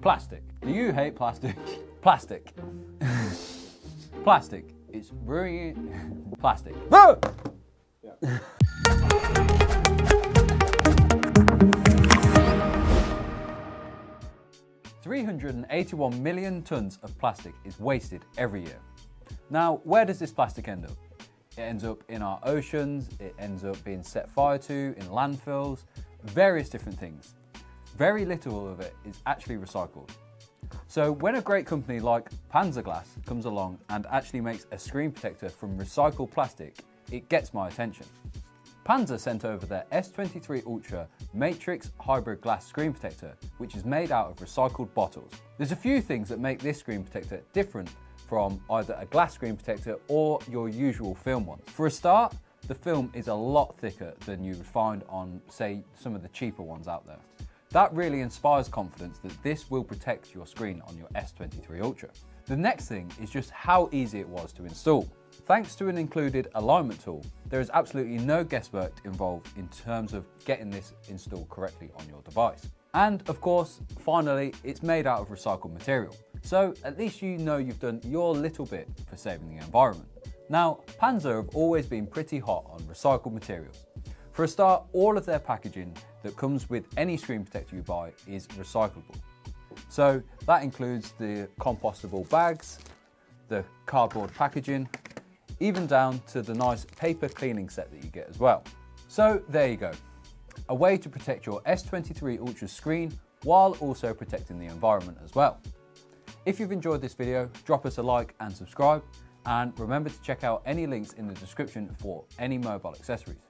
Plastic. Do you hate plastic? Plastic. Plastic. It's ruining plastic. Ah! Yeah. 381 million tons of plastic is wasted every year. Now, where does this plastic end up? It ends up in our oceans, it ends up being set fire to, in landfills, various different things. Very little of it is actually recycled. So when a great company like Panzer Glass comes along and actually makes a screen protector from recycled plastic, it gets my attention. Panzer sent over their S23 Ultra Matrix Hybrid glass screen protector, which is made out of recycled bottles. There's a few things that make this screen protector different from either a glass screen protector or your usual film ones. For a start, the film is a lot thicker than you would find on, say, some of the cheaper ones out there. That really inspires confidence that this will protect your screen on your S23 Ultra. The next thing is just how easy it was to install. Thanks to an included alignment tool, there is absolutely no guesswork involved in terms of getting this installed correctly on your device. And of course, finally, it's made out of recycled material. So at least you know you've done your little bit for saving the environment. Now, Panzer have always been pretty hot on recycled materials. For a start, all of their packaging that comes with any screen protector you buy is recyclable. So that includes the compostable bags, the cardboard packaging, even down to the nice paper cleaning set that you get as well. So there you go, a way to protect your S23 Ultra screen while also protecting the environment as well. If you've enjoyed this video, drop us a like and subscribe, and remember to check out any links in the description for any mobile accessories.